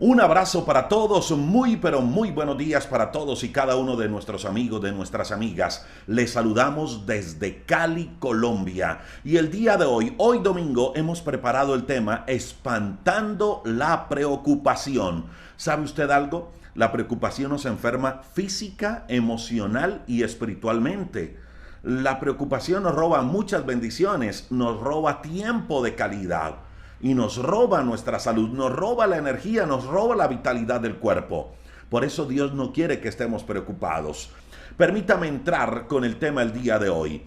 Un abrazo para todos, muy pero muy buenos días para todos y cada uno de nuestros amigos, de nuestras amigas. Les saludamos desde Cali, Colombia. Y el día de hoy domingo, hemos preparado el tema Espantando la preocupación. ¿Sabe usted algo? La preocupación nos enferma física, emocional y espiritualmente. La preocupación nos roba muchas bendiciones, nos roba tiempo de calidad y nos roba nuestra salud, nos roba la energía, nos roba la vitalidad del cuerpo. Por eso Dios no quiere que estemos preocupados. Permítame entrar con el tema el día de hoy.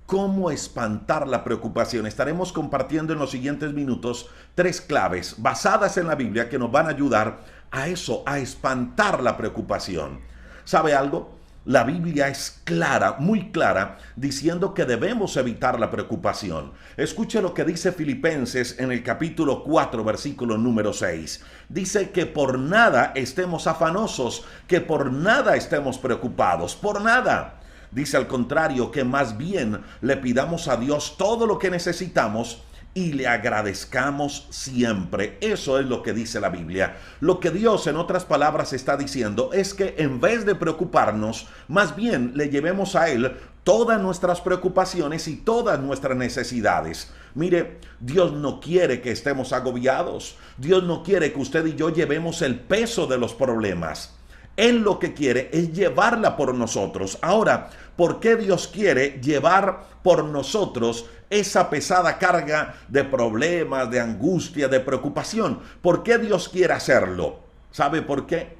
¿Cómo espantar la preocupación? Estaremos compartiendo en los siguientes minutos 3 claves basadas en la Biblia que nos van a ayudar a eso, a espantar la preocupación. ¿Sabe algo? La Biblia es clara, muy clara, diciendo que debemos evitar la preocupación. Escuche lo que dice Filipenses en el capítulo 4, versículo número 6. Dice que por nada estemos afanosos, que por nada estemos preocupados, por nada. Dice al contrario que más bien le pidamos a Dios todo lo que necesitamos y le agradezcamos siempre. Eso es lo que dice la Biblia. Lo que Dios, en otras palabras, está diciendo es que en vez de preocuparnos, más bien le llevemos a Él todas nuestras preocupaciones y todas nuestras necesidades. Mire, Dios no quiere que estemos agobiados. Dios no quiere que usted y yo llevemos el peso de los problemas. Él lo que quiere es llevarla por nosotros. Ahora, ¿por qué Dios quiere llevar por nosotros esa pesada carga de problemas, de angustia, de preocupación? ¿Por qué Dios quiere hacerlo? ¿Sabe por qué?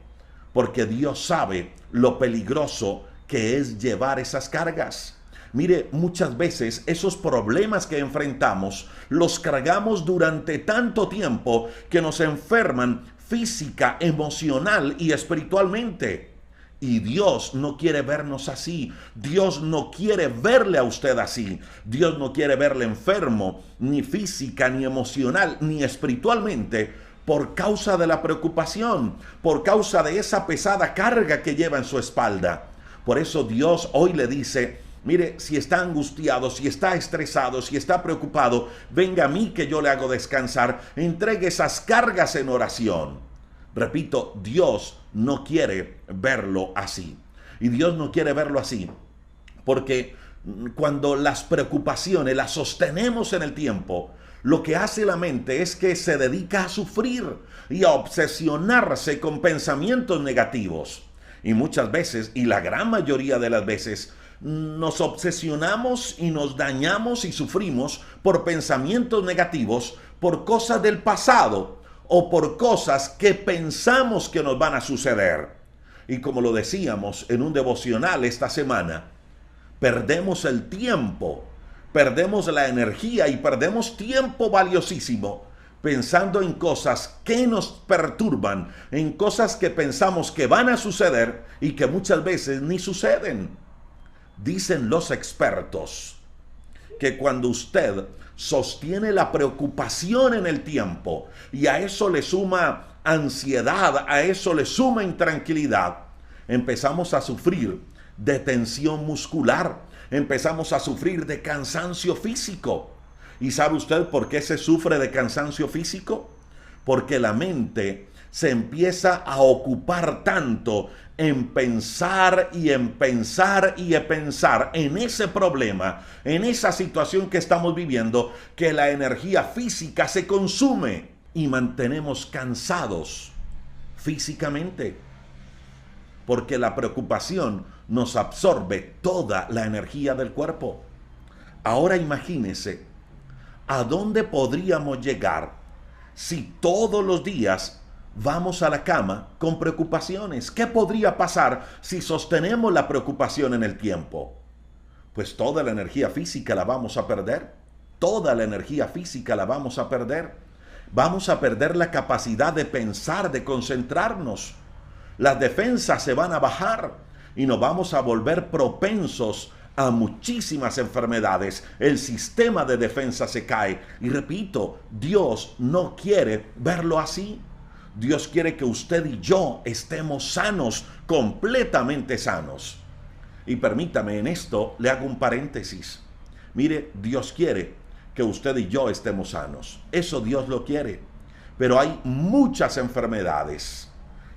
Porque Dios sabe lo peligroso que es llevar esas cargas. Mire, muchas veces esos problemas que enfrentamos los cargamos durante tanto tiempo que nos enferman física, emocional y espiritualmente. Y Dios no quiere vernos así. Dios no quiere verle a usted así. Dios no quiere verle enfermo, ni física, ni emocional, ni espiritualmente, por causa de la preocupación, por causa de esa pesada carga que lleva en su espalda. Por eso Dios hoy le dice: mire, si está angustiado, si está estresado, si está preocupado, venga a mí que yo le hago descansar. Entregue esas cargas en oración. Repito, Dios no quiere verlo así. Y Dios no quiere verlo así porque cuando las preocupaciones las sostenemos en el tiempo, lo que hace la mente es que se dedica a sufrir y a obsesionarse con pensamientos negativos. Y muchas veces, y la gran mayoría de las veces, nos obsesionamos y nos dañamos y sufrimos por pensamientos negativos, por cosas del pasado o por cosas que pensamos que nos van a suceder. Y como lo decíamos en un devocional esta semana, perdemos el tiempo, perdemos la energía y perdemos tiempo valiosísimo pensando en cosas que nos perturban, en cosas que pensamos que van a suceder y que muchas veces ni suceden. Dicen los expertos que cuando usted sostiene la preocupación en el tiempo y a eso le suma ansiedad, a eso le suma intranquilidad, empezamos a sufrir de tensión muscular, empezamos a sufrir de cansancio físico. ¿Y sabe usted por qué se sufre de cansancio físico? Porque la mente se empieza a ocupar tanto en pensar y en pensar y en pensar en ese problema, en esa situación que estamos viviendo, que la energía física se consume y mantenemos cansados físicamente, porque la preocupación nos absorbe toda la energía del cuerpo. Ahora imagínese a dónde podríamos llegar si todos los días vamos a la cama con preocupaciones. ¿Qué podría pasar si sostenemos la preocupación en el tiempo? Pues toda la energía física la vamos a perder. Toda la energía física la vamos a perder. Vamos a perder la capacidad de pensar, de concentrarnos. Las defensas se van a bajar y nos vamos a volver propensos a muchísimas enfermedades. El sistema de defensa se cae. Y repito, Dios no quiere verlo así. Dios quiere que usted y yo estemos sanos, completamente sanos. Y permítame, en esto le hago un paréntesis. Mire, Dios quiere que usted y yo estemos sanos. Eso Dios lo quiere. pero hay muchas enfermedades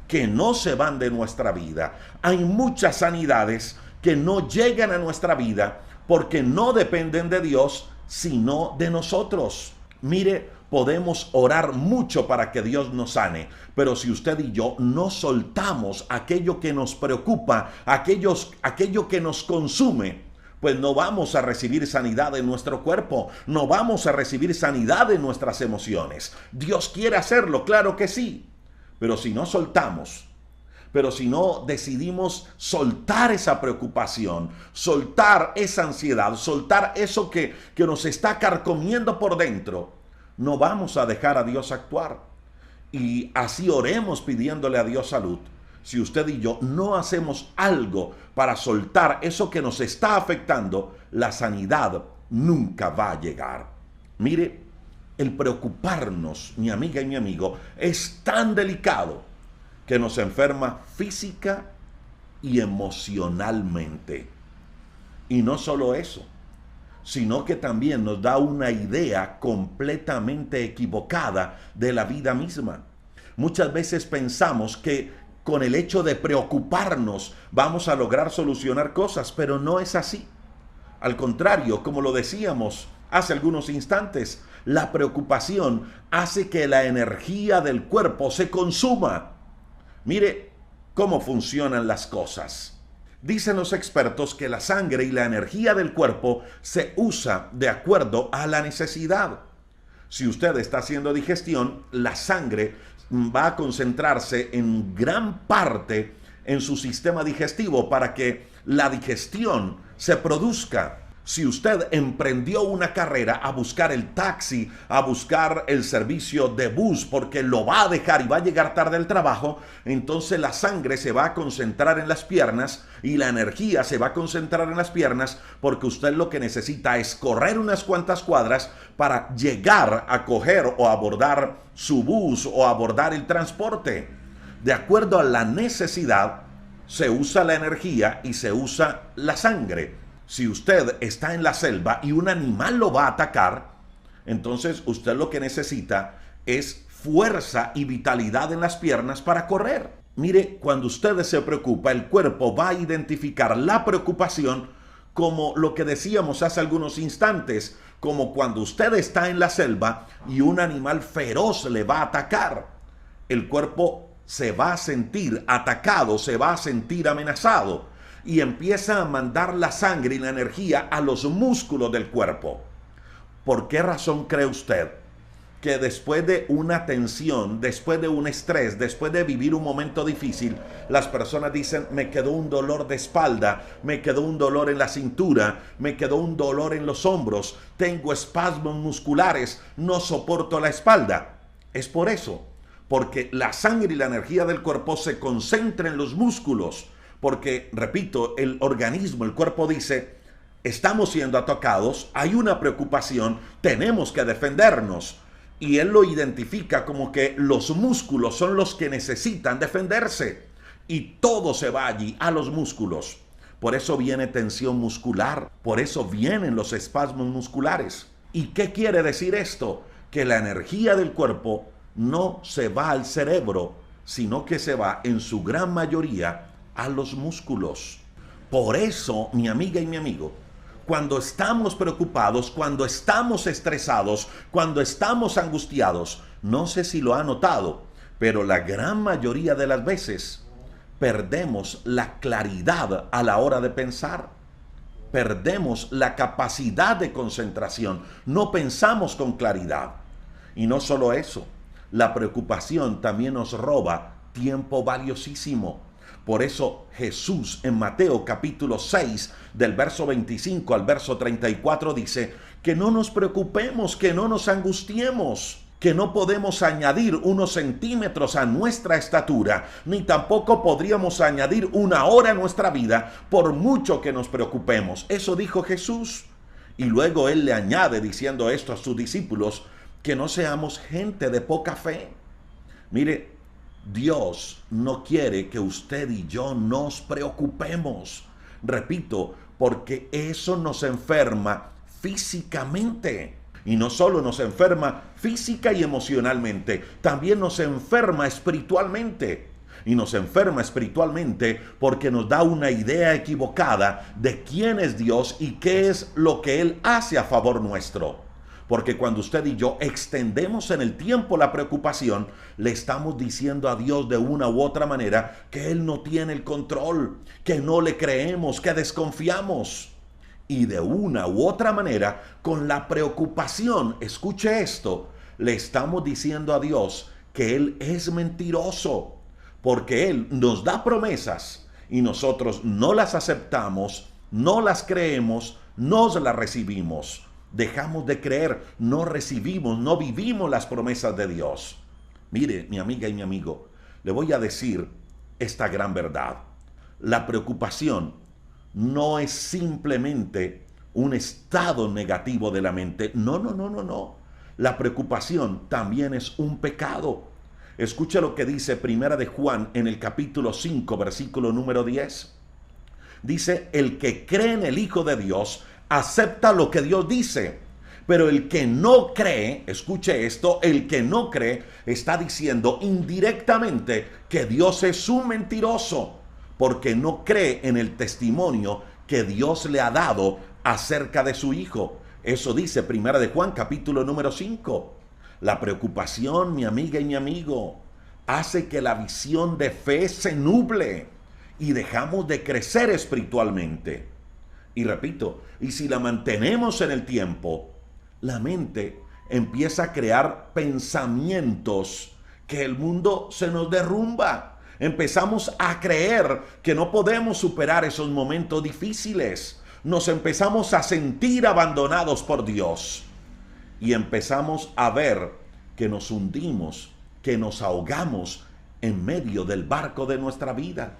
que no se van de nuestra vida. Hay muchas sanidades que no llegan a nuestra vida porque no dependen de Dios, sino de nosotros. Mire, podemos orar mucho para que Dios nos sane, pero si usted y yo no soltamos aquello que nos preocupa, aquello que nos consume, pues no vamos a recibir sanidad en nuestro cuerpo, no vamos a recibir sanidad en nuestras emociones. Dios quiere hacerlo, claro que sí, pero si no soltamos, pero si no decidimos soltar esa preocupación, soltar esa ansiedad, soltar eso que nos está carcomiendo por dentro, no vamos a dejar a Dios actuar. Y así oremos pidiéndole a Dios salud. Si usted y yo no hacemos algo para soltar eso que nos está afectando, la sanidad nunca va a llegar. Mire, el preocuparnos, mi amiga y mi amigo, es tan delicado que nos enferma física y emocionalmente. Y no solo eso, sino que también nos da una idea completamente equivocada de la vida misma. Muchas veces pensamos que con el hecho de preocuparnos vamos a lograr solucionar cosas, pero no es así. Al contrario, como lo decíamos hace algunos instantes, la preocupación hace que la energía del cuerpo se consuma. Mire cómo funcionan las cosas. Dicen los expertos que la sangre y la energía del cuerpo se usa de acuerdo a la necesidad. Si usted está haciendo digestión, la sangre va a concentrarse en gran parte en su sistema digestivo para que la digestión se produzca. Si usted emprendió una carrera a buscar el taxi, a buscar el servicio de bus porque lo va a dejar y va a llegar tarde al trabajo, entonces la sangre se va a concentrar en las piernas y la energía se va a concentrar en las piernas porque usted lo que necesita es correr unas cuantas cuadras para llegar a coger o abordar su bus o abordar el transporte. De acuerdo a la necesidad, se usa la energía y se usa la sangre. Si usted está en la selva y un animal lo va a atacar, entonces usted lo que necesita es fuerza y vitalidad en las piernas para correr. Mire, cuando usted se preocupa, el cuerpo va a identificar la preocupación como lo que decíamos hace algunos instantes, como cuando usted está en la selva y un animal feroz le va a atacar. El cuerpo se va a sentir atacado, se va a sentir amenazado. Y empieza a mandar la sangre y la energía a los músculos del cuerpo. ¿Por qué razón cree usted que después de una tensión, después de un estrés, después de vivir un momento difícil, las personas dicen, me quedó un dolor de espalda, me quedó un dolor en la cintura, me quedó un dolor en los hombros, tengo espasmos musculares, no soporto la espalda? Es por eso, porque la sangre y la energía del cuerpo se concentra en los músculos. Porque, repito, el organismo, el cuerpo dice, estamos siendo atacados, hay una preocupación, tenemos que defendernos. Y él lo identifica como que los músculos son los que necesitan defenderse. Y todo se va allí, a los músculos. Por eso viene tensión muscular, por eso vienen los espasmos musculares. ¿Y qué quiere decir esto? Que la energía del cuerpo no se va al cerebro, sino que se va en su gran mayoría a los músculos. Por eso, mi amiga y mi amigo, cuando estamos preocupados, cuando estamos estresados, cuando estamos angustiados, no sé si lo ha notado, pero la gran mayoría de las veces perdemos la claridad a la hora de pensar. Perdemos la capacidad de concentración, no pensamos con claridad. Y no solo eso, la preocupación también nos roba tiempo valiosísimo. Por eso Jesús en Mateo capítulo 6 del verso 25 al verso 34 dice que no nos preocupemos, que no nos angustiemos, que no podemos añadir unos centímetros a nuestra estatura, ni tampoco podríamos añadir una hora a nuestra vida por mucho que nos preocupemos. Eso dijo Jesús. Y luego él le añade diciendo esto a sus discípulos, que no seamos gente de poca fe. Mire, Dios no quiere que usted y yo nos preocupemos. Repito, porque eso nos enferma físicamente. Y no solo nos enferma física y emocionalmente, también nos enferma espiritualmente. Y nos enferma espiritualmente porque nos da una idea equivocada de quién es Dios y qué es lo que Él hace a favor nuestro. Porque cuando usted y yo extendemos en el tiempo la preocupación, le estamos diciendo a Dios de una u otra manera que Él no tiene el control, que no le creemos, que desconfiamos. Y de una u otra manera, con la preocupación, escuche esto, le estamos diciendo a Dios que Él es mentiroso, porque Él nos da promesas y nosotros no las aceptamos, no las creemos, no las recibimos. Dejamos de creer, no recibimos, no vivimos las promesas de Dios. Mire, mi amiga y mi amigo, le voy a decir esta gran verdad. La preocupación no es simplemente un estado negativo de la mente. No. La preocupación también es un pecado. Escucha lo que dice Primera de Juan en el capítulo 5, versículo número 10. Dice, el que cree en el Hijo de Dios acepta lo que Dios dice, pero el que no cree, escuche esto, el que no cree está diciendo indirectamente que Dios es un mentiroso, porque no cree en el testimonio que Dios le ha dado acerca de su Hijo. Eso dice Primera de Juan, capítulo número 5. La preocupación, mi amiga y mi amigo, hace que la visión de fe se nuble y dejamos de crecer espiritualmente. Y repito, y si la mantenemos en el tiempo, la mente empieza a crear pensamientos que el mundo se nos derrumba. Empezamos a creer que no podemos superar esos momentos difíciles. Nos empezamos a sentir abandonados por Dios. Y empezamos a ver que nos hundimos, que nos ahogamos en medio del barco de nuestra vida.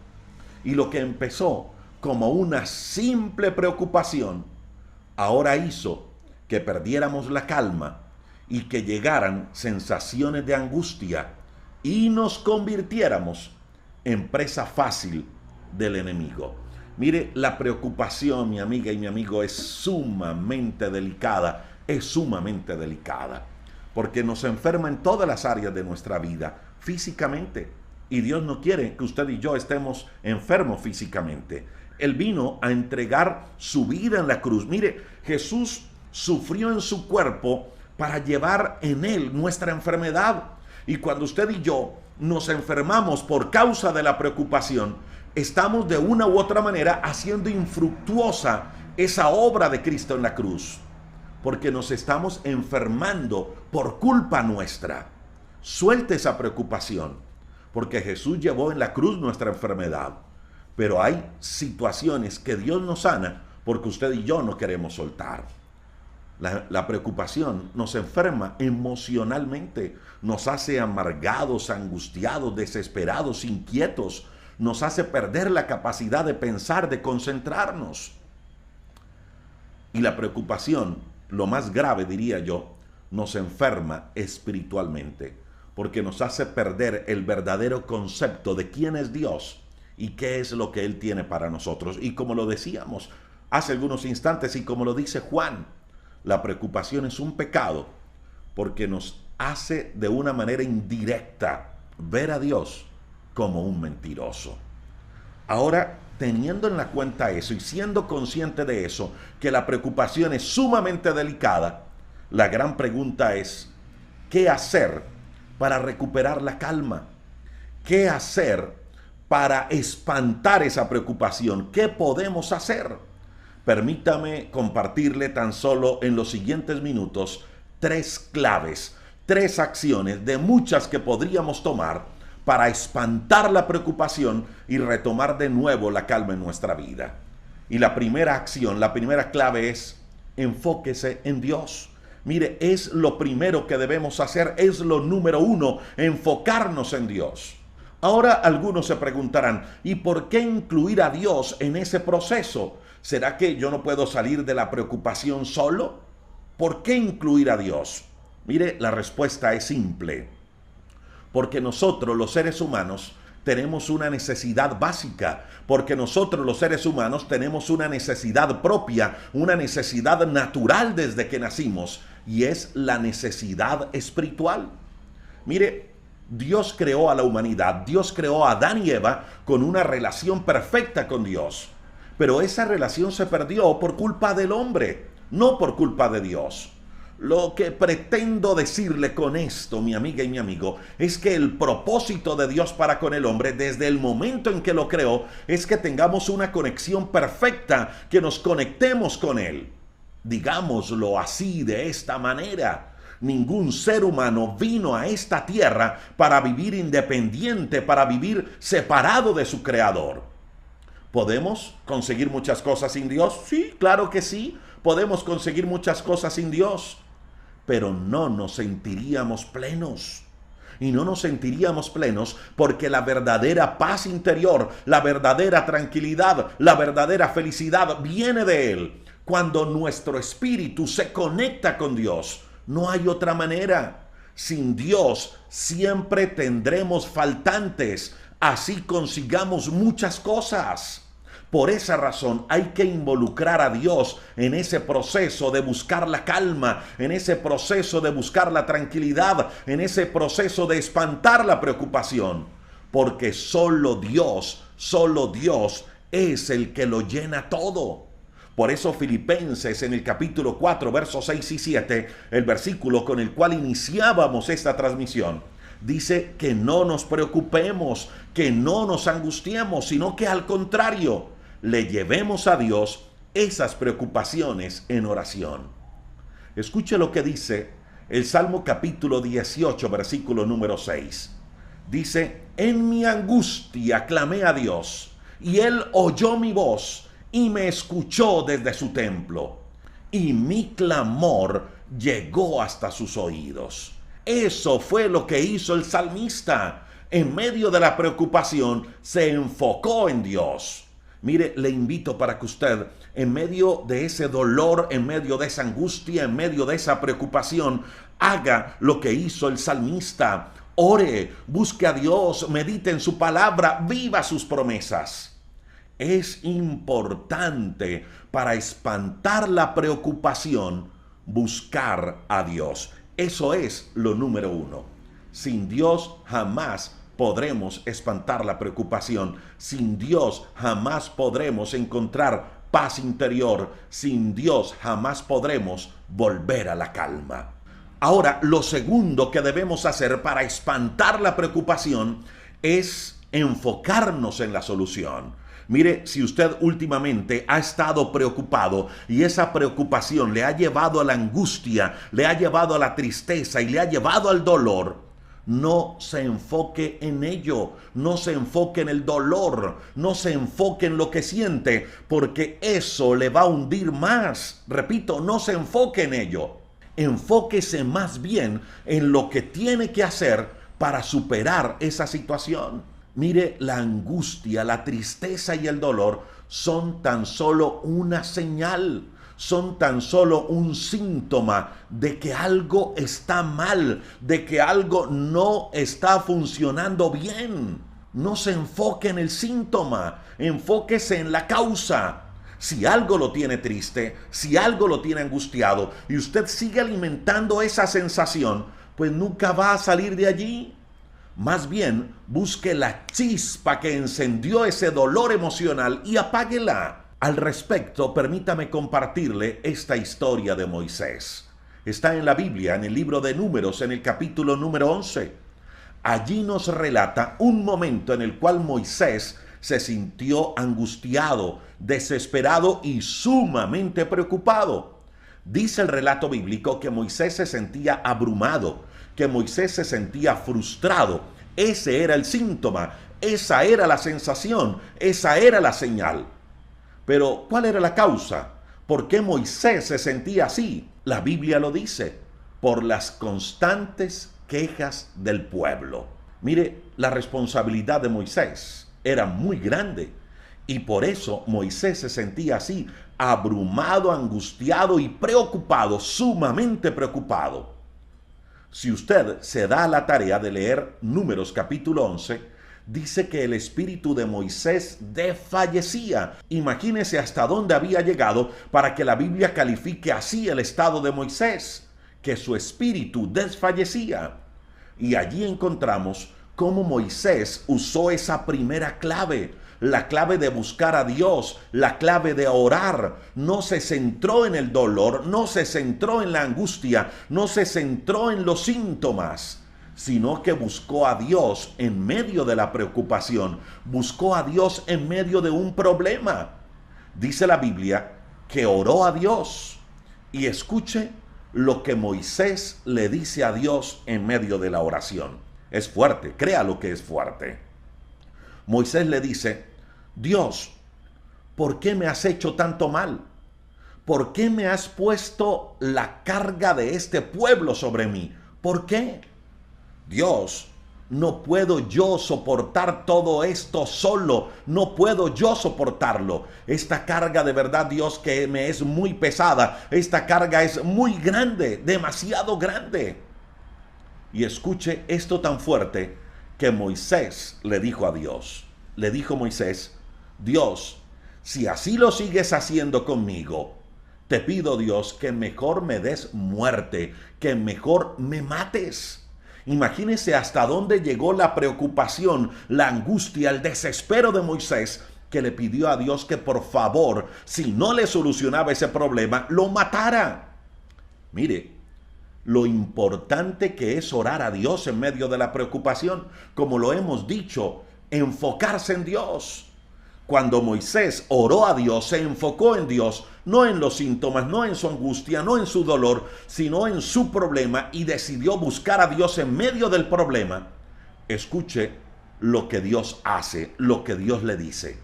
Y lo que empezó como una simple preocupación, ahora hizo que perdiéramos la calma y que llegaran sensaciones de angustia y nos convirtiéramos en presa fácil del enemigo. Mire, la preocupación, mi amiga y mi amigo, es sumamente delicada, porque nos enferma en todas las áreas de nuestra vida, físicamente. Y Dios no quiere que usted y yo estemos enfermos físicamente. Él vino a entregar su vida en la cruz. Mire, Jesús sufrió en su cuerpo para llevar en él nuestra enfermedad. Y cuando usted y yo nos enfermamos por causa de la preocupación, estamos de una u otra manera haciendo infructuosa esa obra de Cristo en la cruz. Porque nos estamos enfermando por culpa nuestra. Suelte esa preocupación, porque Jesús llevó en la cruz nuestra enfermedad. Pero hay situaciones que Dios nos sana porque usted y yo no queremos soltar. La preocupación nos enferma emocionalmente, nos hace amargados, angustiados, desesperados, inquietos, nos hace perder la capacidad de pensar, de concentrarnos. Y la preocupación, lo más grave diría yo, nos enferma espiritualmente, porque nos hace perder el verdadero concepto de quién es Dios y qué es lo que Él tiene para nosotros. Y como lo decíamos hace algunos instantes y como lo dice Juan, la preocupación es un pecado porque nos hace de una manera indirecta ver a Dios como un mentiroso. Ahora, teniendo en la cuenta eso y siendo consciente de eso, que la preocupación es sumamente delicada, la gran pregunta es, ¿qué hacer para recuperar la calma? ¿Qué hacer para espantar esa preocupación? ¿Qué podemos hacer? Permítame compartirle tan solo en los siguientes minutos 3 claves, 3 acciones de muchas que podríamos tomar para espantar la preocupación y retomar de nuevo la calma en nuestra vida. Y la primera acción, la primera clave es enfóquese en Dios. Mire, es lo primero que debemos hacer, es lo número 1, enfocarnos en Dios. Ahora algunos se preguntarán, ¿y por qué incluir a Dios en ese proceso? ¿Será que yo no puedo salir de la preocupación solo? ¿Por qué incluir a Dios? Mire, la respuesta es simple. Porque nosotros, los seres humanos, tenemos una necesidad básica. Porque nosotros, los seres humanos, tenemos una necesidad propia, una necesidad natural desde que nacimos. y es la necesidad espiritual. Mire, Dios creó a la humanidad, Dios creó a Adán y Eva con una relación perfecta con Dios, pero esa relación se perdió por culpa del hombre, no por culpa de Dios. Lo que pretendo decirle con esto, mi amiga y mi amigo, es que el propósito de Dios para con el hombre, desde el momento en que lo creó, es que tengamos una conexión perfecta, que nos conectemos con Él. Digámoslo así, de esta manera. Ningún ser humano vino a esta tierra para vivir independiente, para vivir separado de su Creador. ¿Podemos conseguir muchas cosas sin Dios? Sí, claro que sí. Podemos conseguir muchas cosas sin Dios, pero no nos sentiríamos plenos. Y no nos sentiríamos plenos porque la verdadera paz interior, la verdadera tranquilidad, la verdadera felicidad viene de Él. Cuando nuestro espíritu se conecta con Dios, no hay otra manera. Sin Dios siempre tendremos faltantes, así consigamos muchas cosas. Por esa razón hay que involucrar a Dios en ese proceso de buscar la calma, en ese proceso de buscar la tranquilidad, en ese proceso de espantar la preocupación. Porque solo Dios es el que lo llena todo. Por eso Filipenses en el capítulo 4, versos 6 y 7, el versículo con el cual iniciábamos esta transmisión, dice que no nos preocupemos, que no nos angustiemos, sino que al contrario, le llevemos a Dios esas preocupaciones en oración. Escuche lo que dice el Salmo capítulo 18, versículo número 6. Dice: en mi angustia clamé a Dios, y Él oyó mi voz, y me escuchó desde su templo, y mi clamor llegó hasta sus oídos. Eso fue lo que hizo el salmista. En medio de la preocupación, se enfocó en Dios. Mire, le invito para que usted, en medio de ese dolor, en medio de esa angustia, en medio de esa preocupación, haga lo que hizo el salmista. Ore, busque a Dios, medite en su palabra, viva sus promesas. Es importante para espantar la preocupación buscar a Dios. Eso es lo número uno. Sin Dios jamás podremos espantar la preocupación. Sin Dios jamás podremos encontrar paz interior. Sin Dios jamás podremos volver a la calma. Ahora, lo segundo que debemos hacer para espantar la preocupación es enfocarnos en la solución. Mire, si usted últimamente ha estado preocupado y esa preocupación le ha llevado a la angustia, le ha llevado a la tristeza y le ha llevado al dolor, no se enfoque en ello, no se enfoque en el dolor, no se enfoque en lo que siente, porque eso le va a hundir más. Repito, no se enfoque en ello. Enfóquese más bien en lo que tiene que hacer para superar esa situación. Mire, la angustia, la tristeza y el dolor son tan solo una señal, son tan solo un síntoma de que algo está mal, de que algo no está funcionando bien. No se enfoque en el síntoma, enfóquese en la causa. Si algo lo tiene triste, si algo lo tiene angustiado y usted sigue alimentando esa sensación, pues nunca va a salir de allí. Más bien, busque la chispa que encendió ese dolor emocional y apáguela. Al respecto, permítame compartirle esta historia de Moisés. Está en la Biblia, en el libro de Números, en el capítulo número 11. Allí nos relata un momento en el cual Moisés se sintió angustiado, desesperado y sumamente preocupado. Dice el relato bíblico que Moisés se sentía abrumado, que Moisés se sentía frustrado. Ese era el síntoma, esa era la sensación, esa era la señal. Pero, ¿cuál era la causa? ¿Por qué Moisés se sentía así? La Biblia lo dice: por las constantes quejas del pueblo. Mire, la responsabilidad de Moisés era muy grande y por eso Moisés se sentía así, abrumado, angustiado y preocupado, sumamente preocupado. Si usted se da a la tarea de leer Números capítulo 11, dice que el espíritu de Moisés desfallecía. Imagínese hasta dónde había llegado para que la Biblia califique así el estado de Moisés, que su espíritu desfallecía. Y allí encontramos cómo Moisés usó esa primera clave, la clave de buscar a Dios, la clave de orar. No se centró en el dolor, no se centró en la angustia, no se centró en los síntomas, sino que buscó a Dios en medio de la preocupación, buscó a Dios en medio de un problema. Dice la Biblia que oró a Dios. Y escuche lo que Moisés le dice a Dios en medio de la oración. Es fuerte, créalo que es fuerte. Moisés le dice: Dios, ¿por qué me has hecho tanto mal? ¿Por qué me has puesto la carga de este pueblo sobre mí? ¿Por qué? Dios, no puedo yo soportar todo esto solo, no puedo yo soportarlo. Esta carga de verdad, Dios, que me es muy pesada, esta carga es muy grande, demasiado grande. Y escuche esto tan fuerte que Moisés le dijo a Dios. Le dijo Moisés: Dios, si así lo sigues haciendo conmigo, te pido, Dios, que mejor me des muerte, que mejor me mates. Imagínese hasta dónde llegó la preocupación, la angustia, el desespero de Moisés, que le pidió a Dios que por favor, si no le solucionaba ese problema, lo matara. Mire, lo importante que es orar a Dios en medio de la preocupación, como lo hemos dicho, enfocarse en Dios. Cuando Moisés oró a Dios, se enfocó en Dios, no en los síntomas, no en su angustia, no en su dolor, sino en su problema, y decidió buscar a Dios en medio del problema. Escuche lo que Dios hace, lo que Dios le dice.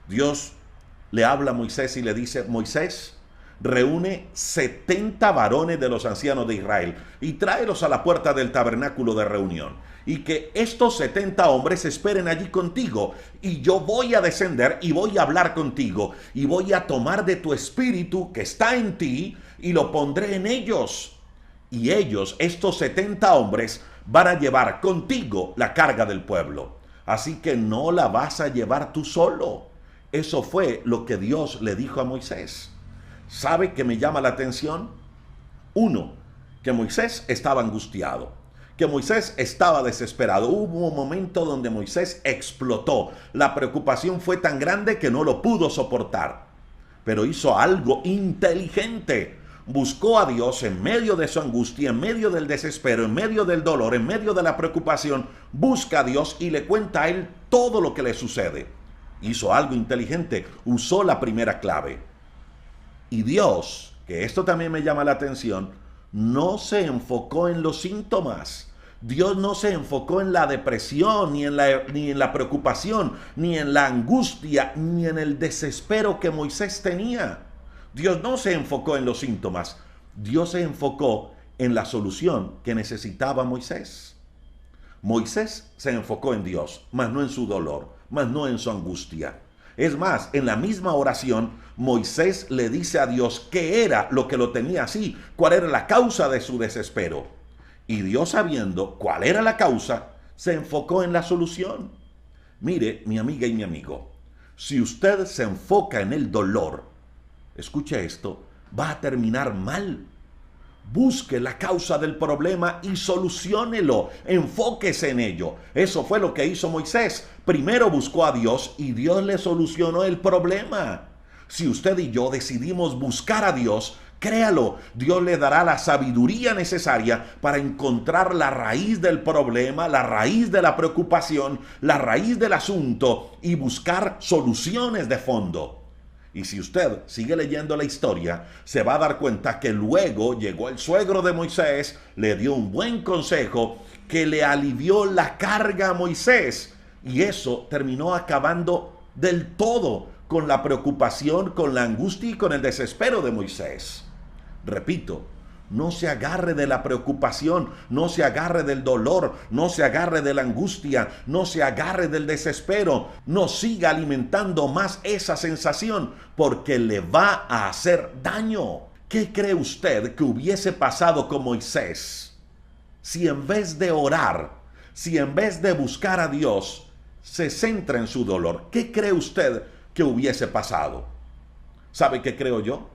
Dios le habla a Moisés y le dice: Moisés, reúne 70 varones de los ancianos de Israel y tráelos a la puerta del tabernáculo de reunión. Y que estos 70 hombres esperen allí contigo. Y yo voy a descender y voy a hablar contigo. Y voy a tomar de tu espíritu que está en ti y lo pondré en ellos. Y ellos, estos 70 hombres, van a llevar contigo la carga del pueblo. Así que no la vas a llevar tú solo. Eso fue lo que Dios le dijo a Moisés. ¿Sabe qué me llama la atención? Uno, que Moisés estaba angustiado, que Moisés estaba desesperado. Hubo un momento donde Moisés explotó. La preocupación fue tan grande que no lo pudo soportar. Pero hizo algo inteligente. Buscó a Dios en medio de su angustia, en medio del desespero, en medio del dolor, en medio de la preocupación. Busca a Dios y le cuenta a él todo lo que le sucede. Hizo algo inteligente. Usó la primera clave. Y Dios, que esto también me llama la atención, no se enfocó en los síntomas. Dios no se enfocó en la depresión, ni en la preocupación, ni en la angustia, ni en el desespero que Moisés tenía. Dios no se enfocó en los síntomas. Dios se enfocó en la solución que necesitaba Moisés. Moisés se enfocó en Dios, mas no en su dolor, mas no en su angustia. Es más, en la misma oración, Moisés le dice a Dios qué era lo que lo tenía así, cuál era la causa de su desespero. Y Dios, sabiendo cuál era la causa, se enfocó en la solución. Mire, mi amiga y mi amigo, si usted se enfoca en el dolor, escuche esto, va a terminar mal. Busque la causa del problema y soluciónelo. Enfóquese en ello. Eso fue lo que hizo Moisés. Primero buscó a Dios y Dios le solucionó el problema. Si usted y yo decidimos buscar a Dios, créalo, Dios le dará la sabiduría necesaria para encontrar la raíz del problema, la raíz de la preocupación, la raíz del asunto y buscar soluciones de fondo. Y si usted sigue leyendo la historia, se va a dar cuenta que luego llegó el suegro de Moisés, le dio un buen consejo que le alivió la carga a Moisés. Y eso terminó acabando del todo con la preocupación, con la angustia y con el desespero de Moisés. Repito, no se agarre de la preocupación, no se agarre del dolor, no se agarre de la angustia, no se agarre del desespero, no siga alimentando más esa sensación porque le va a hacer daño. ¿Qué cree usted que hubiese pasado con Moisés si en vez de orar, si en vez de buscar a Dios, se centra en su dolor? ¿Qué cree usted que hubiese pasado? ¿Sabe qué creo yo?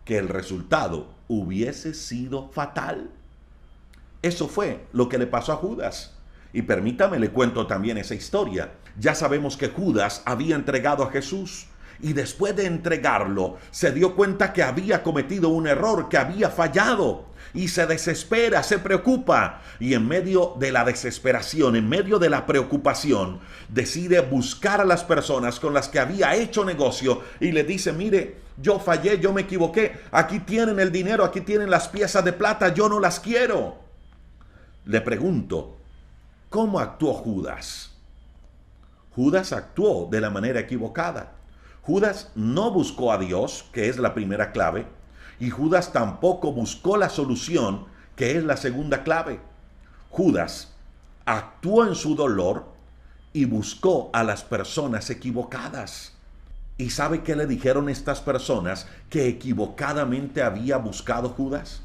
Que el resultado hubiese sido fatal. Eso fue lo que le pasó a Judas. Y permítame, le cuento también esa historia. Ya sabemos que Judas había entregado a Jesús y después de entregarlo se dio cuenta que había cometido un error, que había fallado, y se desespera, se preocupa, y en medio de la desesperación, en medio de la preocupación, decide buscar a las personas con las que había hecho negocio y le dice: mire, yo fallé, yo me equivoqué, aquí tienen el dinero, aquí tienen las piezas de plata, yo no las quiero. Le pregunto, ¿cómo actuó Judas? Judas actuó de la manera equivocada. Judas no buscó a Dios, que es la primera clave, y Judas tampoco buscó la solución, que es la segunda clave. Judas actuó en su dolor y buscó a las personas equivocadas. ¿Y sabe qué le dijeron estas personas que equivocadamente había buscado Judas?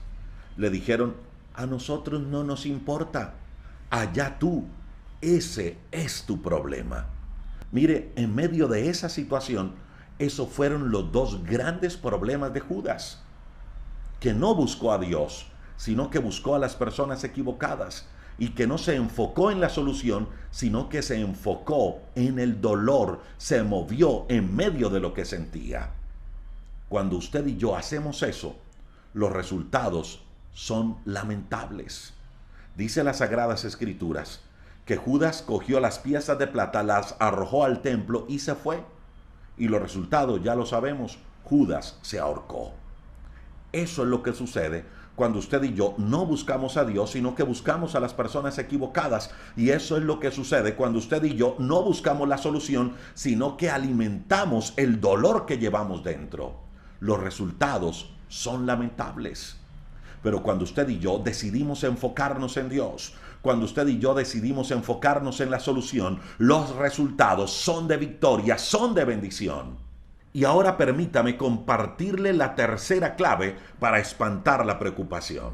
Le dijeron: a nosotros no nos importa, allá tú, ese es tu problema. Mire, en medio de esa situación, esos fueron los dos grandes problemas de Judas, que no buscó a Dios, sino que buscó a las personas equivocadas, y que no se enfocó en la solución, sino que se enfocó en el dolor, se movió en medio de lo que sentía. Cuando usted y yo hacemos eso, los resultados son lamentables. Dice las Sagradas Escrituras que Judas cogió las piezas de plata, las arrojó al templo y se fue. Y los resultados ya lo sabemos: Judas se ahorcó. Eso es lo que sucede cuando usted y yo no buscamos a Dios, sino que buscamos a las personas equivocadas. Y eso es lo que sucede cuando usted y yo no buscamos la solución, sino que alimentamos el dolor que llevamos dentro. Los resultados son lamentables. Pero cuando usted y yo decidimos enfocarnos en Dios, cuando usted y yo decidimos enfocarnos en la solución, los resultados son de victoria, son de bendición. Y ahora permítame compartirle la tercera clave para espantar la preocupación.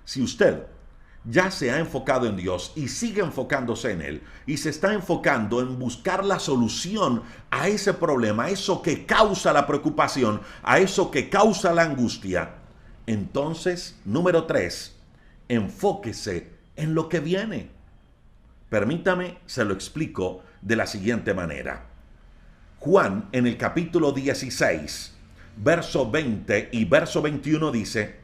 Si usted ya se ha enfocado en Dios y sigue enfocándose en Él, y se está enfocando en buscar la solución a ese problema, a eso que causa la preocupación, a eso que causa la angustia, entonces, número 3, enfóquese en lo que viene. Permítame, se lo explico de la siguiente manera. Juan, en el capítulo 16, verso 20 y verso 21 dice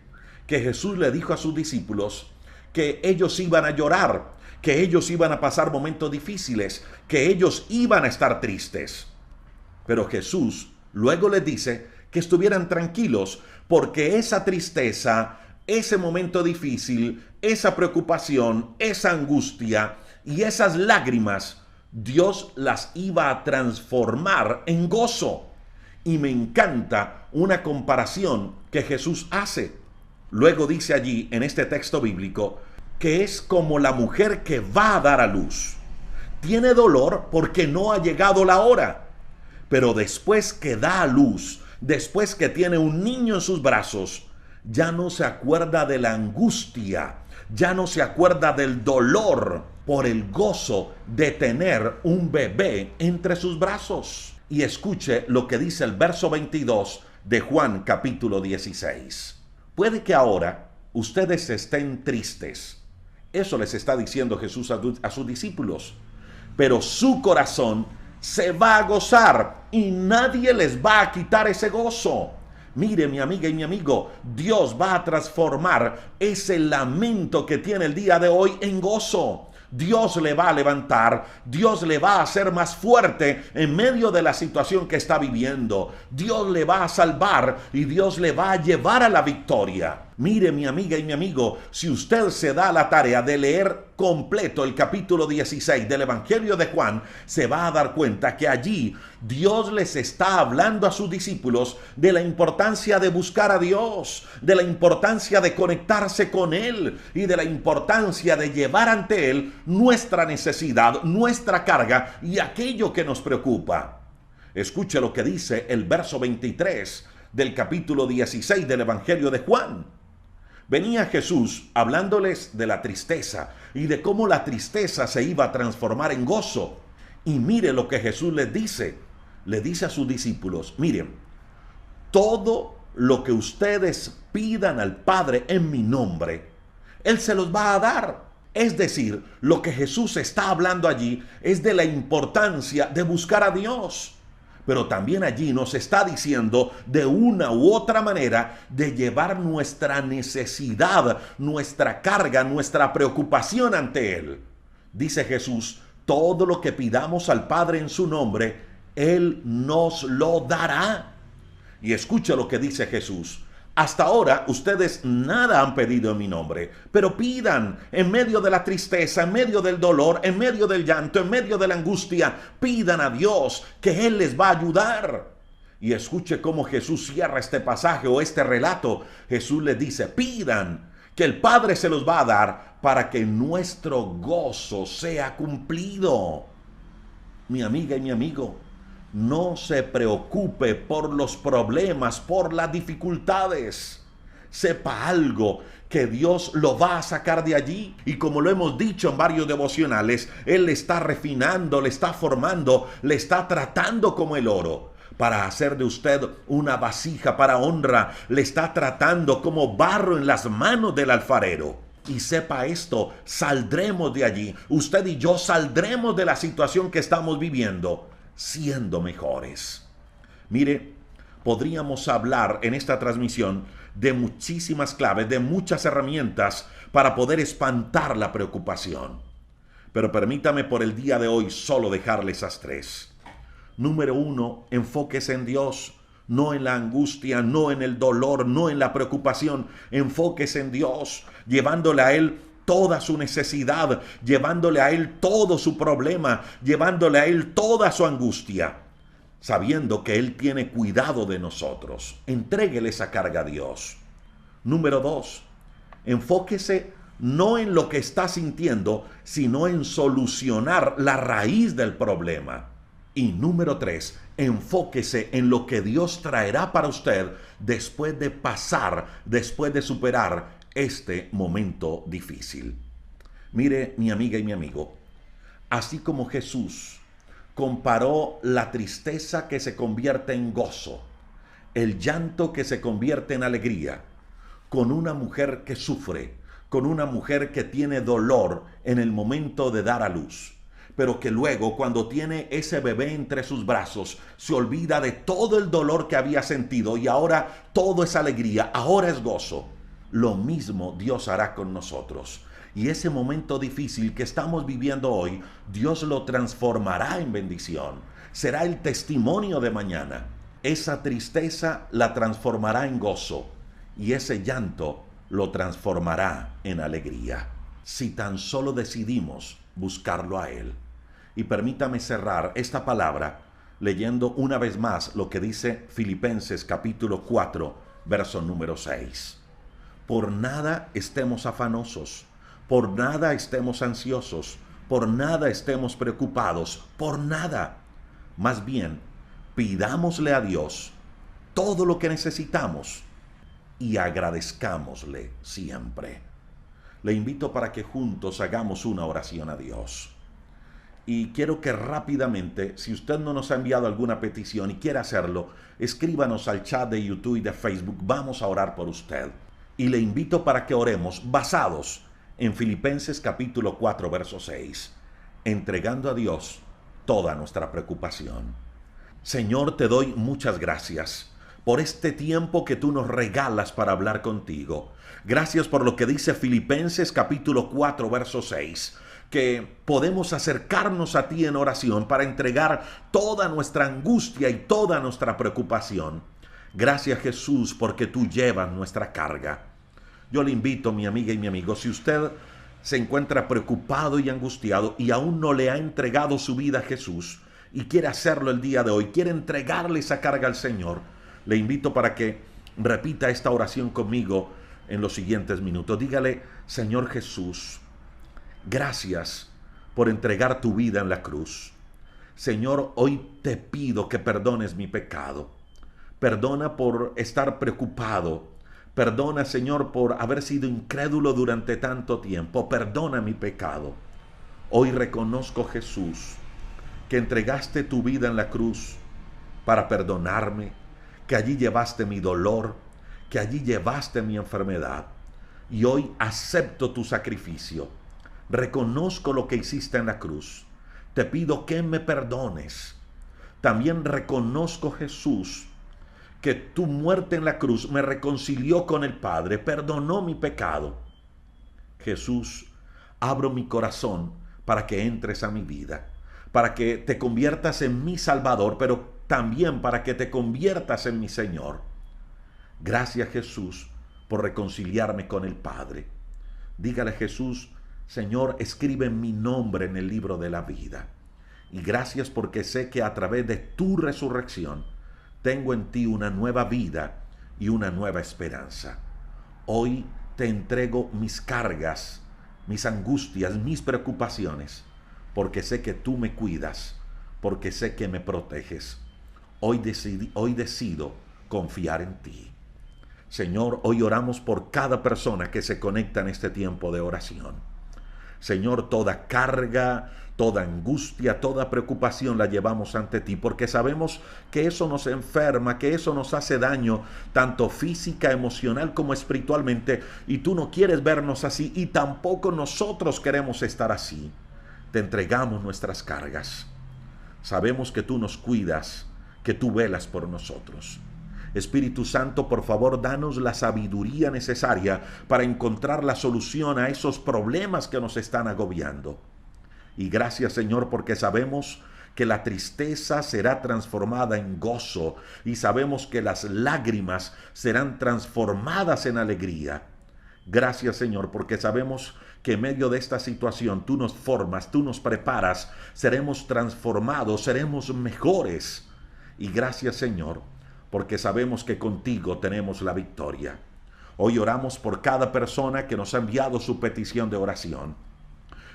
que Jesús le dijo a sus discípulos que ellos iban a llorar, que ellos iban a pasar momentos difíciles, que ellos iban a estar tristes. Pero Jesús luego les dice que estuvieran tranquilos, porque esa tristeza, ese momento difícil, esa preocupación, esa angustia y esas lágrimas, Dios las iba a transformar en gozo. Y me encanta una comparación que Jesús hace. Luego dice allí en este texto bíblico que es como la mujer que va a dar a luz. Tiene dolor porque no ha llegado la hora, pero después que da a luz, después que tiene un niño en sus brazos, ya no se acuerda de la angustia, ya no se acuerda del dolor por el gozo de tener un bebé entre sus brazos. Y escuche lo que dice el verso 22 de Juan capítulo 16. Puede que ahora ustedes estén tristes. Eso les está diciendo Jesús a sus discípulos. Pero su corazón se va a gozar y nadie les va a quitar ese gozo. Mire, mi amiga y mi amigo, Dios va a transformar ese lamento que tiene el día de hoy en gozo. Dios le va a levantar, Dios le va a hacer más fuerte en medio de la situación que está viviendo. Dios le va a salvar y Dios le va a llevar a la victoria. Mire, mi amiga y mi amigo, si usted se da la tarea de leer completo el capítulo 16 del Evangelio de Juan, se va a dar cuenta que allí Dios les está hablando a sus discípulos de la importancia de buscar a Dios, de la importancia de conectarse con Él y de la importancia de llevar ante Él nuestra necesidad, nuestra carga y aquello que nos preocupa. Escuche lo que dice el verso 23 del capítulo 16 del Evangelio de Juan. Venía Jesús hablándoles de la tristeza y de cómo la tristeza se iba a transformar en gozo. Y mire lo que Jesús les dice. Le dice a sus discípulos: miren, todo lo que ustedes pidan al Padre en mi nombre, Él se los va a dar. Es decir, lo que Jesús está hablando allí es de la importancia de buscar a Dios. Pero también allí nos está diciendo de una u otra manera de llevar nuestra necesidad, nuestra carga, nuestra preocupación ante Él. Dice Jesús, todo lo que pidamos al Padre en su nombre, Él nos lo dará. Y escucha lo que dice Jesús. Hasta ahora ustedes nada han pedido en mi nombre, pero pidan en medio de la tristeza, en medio del dolor, en medio del llanto, en medio de la angustia, pidan a Dios que Él les va a ayudar. Y escuche cómo Jesús cierra este pasaje o este relato. Jesús les dice, pidan que el Padre se los va a dar para que nuestro gozo sea cumplido. Mi amiga y mi amigo, no se preocupe por los problemas, por las dificultades. Sepa algo, que Dios lo va a sacar de allí. Y como lo hemos dicho en varios devocionales, Él le está refinando, le está formando, le está tratando como el oro, para hacer de usted una vasija para honra. Le está tratando como barro en las manos del alfarero. Y sepa esto, saldremos de allí. Usted y yo saldremos de la situación que estamos viviendo siendo mejores. Mire, podríamos hablar en esta transmisión de muchísimas claves, de muchas herramientas para poder espantar la preocupación. Pero permítame por el día de hoy solo dejarle esas tres. Número 1, enfóquese en Dios, no en la angustia, no en el dolor, no en la preocupación. Enfóquese en Dios, llevándole a Él toda su necesidad, llevándole a Él todo su problema, llevándole a Él toda su angustia, sabiendo que Él tiene cuidado de nosotros. Entréguele esa carga a Dios. Número 2, enfóquese no en lo que está sintiendo, sino en solucionar la raíz del problema. Y número 3, enfóquese en lo que Dios traerá para usted después de pasar, después de superar este momento difícil. Mire, mi amiga y mi amigo, así como Jesús comparó la tristeza que se convierte en gozo, el llanto que se convierte en alegría, con una mujer que sufre, con una mujer que tiene dolor en el momento de dar a luz, pero que luego, cuando tiene ese bebé entre sus brazos, se olvida de todo el dolor que había sentido y ahora todo es alegría, ahora es gozo. Lo mismo Dios hará con nosotros. Y ese momento difícil que estamos viviendo hoy, Dios lo transformará en bendición. Será el testimonio de mañana. Esa tristeza la transformará en gozo y ese llanto lo transformará en alegría. Si tan solo decidimos buscarlo a Él. Y permítame cerrar esta palabra leyendo una vez más lo que dice Filipenses capítulo 4, verso número 6. Por nada estemos afanosos, por nada estemos ansiosos, por nada estemos preocupados, por nada. Más bien, pidámosle a Dios todo lo que necesitamos y agradezcámosle siempre. Le invito para que juntos hagamos una oración a Dios. Y quiero que rápidamente, si usted no nos ha enviado alguna petición y quiere hacerlo, escríbanos al chat de YouTube y de Facebook. Vamos a orar por usted. Y le invito para que oremos basados en Filipenses capítulo 4, verso 6, entregando a Dios toda nuestra preocupación. Señor, te doy muchas gracias por este tiempo que tú nos regalas para hablar contigo. Gracias por lo que dice Filipenses capítulo 4, verso 6, que podemos acercarnos a ti en oración para entregar toda nuestra angustia y toda nuestra preocupación. Gracias, Jesús, porque tú llevas nuestra carga. Yo le invito, mi amiga y mi amigo, si usted se encuentra preocupado y angustiado y aún no le ha entregado su vida a Jesús y quiere hacerlo el día de hoy, quiere entregarle esa carga al Señor, le invito para que repita esta oración conmigo en los siguientes minutos. Dígale: Señor Jesús, gracias por entregar tu vida en la cruz. Señor, hoy te pido que perdones mi pecado. Perdona por estar preocupado. Perdona, Señor, por haber sido incrédulo durante tanto tiempo. Perdona mi pecado. Hoy reconozco, Jesús, que entregaste tu vida en la cruz para perdonarme, que allí llevaste mi dolor, que allí llevaste mi enfermedad. y hoy acepto tu sacrificio. Reconozco lo que hiciste en la cruz. Te pido que me perdones. También reconozco, Jesús, que tu muerte en la cruz me reconcilió con el Padre, perdonó mi pecado. Jesús, abro mi corazón para que entres a mi vida, para que te conviertas en mi Salvador, pero también para que te conviertas en mi Señor. Gracias, Jesús, por reconciliarme con el Padre. Dígale, Jesús: Señor, escribe mi nombre en el libro de la vida. Y gracias porque sé que a través de tu resurrección tengo en ti una nueva vida y una nueva esperanza. Hoy te entrego mis cargas, mis angustias, mis preocupaciones, porque sé que tú me cuidas, porque sé que me proteges. Hoy decido confiar en ti. Señor, hoy oramos por cada persona que se conecta en este tiempo de oración. Señor, toda carga, toda angustia, toda preocupación la llevamos ante ti, porque sabemos que eso nos enferma, que eso nos hace daño, tanto física, emocional como espiritualmente, y tú no quieres vernos así, y tampoco nosotros queremos estar así. Te entregamos nuestras cargas. Sabemos que tú nos cuidas, que tú velas por nosotros. Espíritu Santo, por favor, danos la sabiduría necesaria para encontrar la solución a esos problemas que nos están agobiando. Y gracias, Señor, porque sabemos que la tristeza será transformada en gozo y sabemos que las lágrimas serán transformadas en alegría. Gracias, Señor, porque sabemos que en medio de esta situación tú nos formas, tú nos preparas, seremos transformados, seremos mejores. Y gracias, Señor, porque sabemos que contigo tenemos la victoria. Hoy oramos por cada persona que nos ha enviado su petición de oración.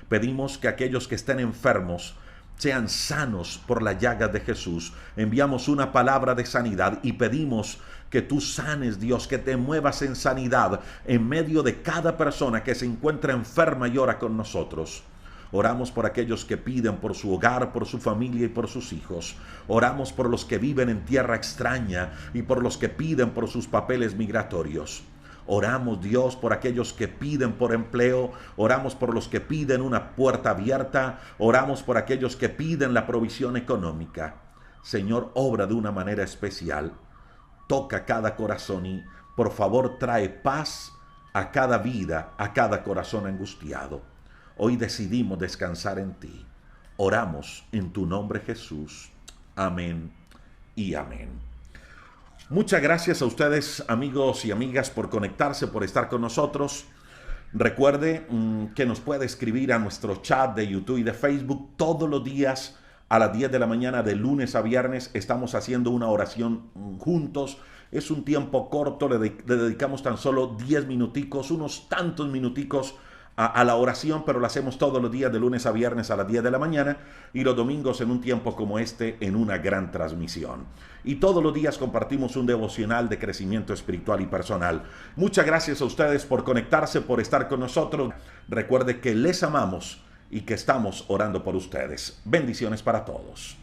Pedimos que aquellos que estén enfermos sean sanos por la llaga de Jesús. Enviamos una palabra de sanidad y pedimos que tú sanes, Dios, que te muevas en sanidad en medio de cada persona que se encuentra enferma y ora con nosotros. Oramos por aquellos que piden por su hogar, por su familia y por sus hijos. Oramos por los que viven en tierra extraña y por los que piden por sus papeles migratorios. Oramos, Dios, por aquellos que piden por empleo. Oramos por los que piden una puerta abierta. Oramos por aquellos que piden la provisión económica. Señor, obra de una manera especial. Toca cada corazón y, por favor, trae paz a cada vida, a cada corazón angustiado. Hoy decidimos descansar en ti. Oramos en tu nombre, Jesús. Amén y amén. Muchas gracias a ustedes, amigos y amigas, por conectarse, por estar con nosotros. Recuerde que nos puede escribir a nuestro chat de YouTube y de Facebook todos los días a las 10 de la mañana, de lunes a viernes. Estamos haciendo una oración juntos. Es un tiempo corto, le dedicamos tan solo 10 minuticos, unos tantos minuticos a la oración, pero la hacemos todos los días de lunes a viernes a las 10 de la mañana y los domingos en un tiempo como este en una gran transmisión. Y todos los días compartimos un devocional de crecimiento espiritual y personal. Muchas gracias a ustedes por conectarse, por estar con nosotros. Recuerde que les amamos y que estamos orando por ustedes. Bendiciones para todos.